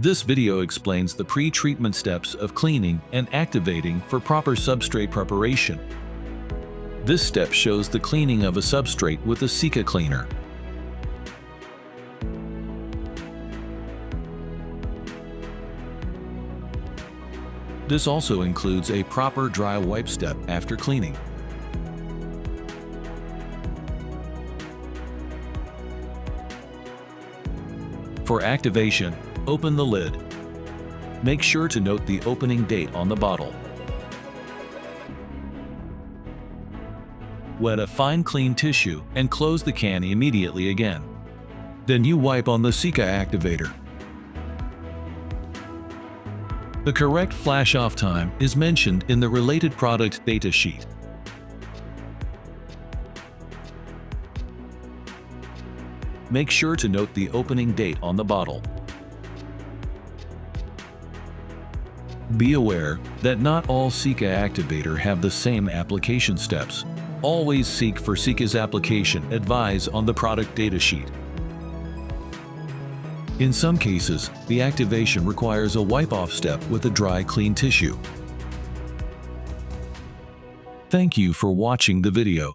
This video explains the pre-treatment steps of cleaning and activating for proper substrate preparation. This step shows the cleaning of a substrate with a Sika cleaner. This also includes a proper dry wipe step after cleaning. For activation, open the lid. Make sure to note the opening date on the bottle. Wet a fine clean tissue and close the can immediately again. Then you wipe on the Sika Activator. The correct flash-off time is mentioned in the related product data sheet. Make sure to note the opening date on the bottle. Be aware that not all Sika Activator have the same application steps. Always seek for Sika's application advised on the product data sheet. In some cases, the activation requires a wipe-off step with a dry, clean tissue. Thank you for watching the video.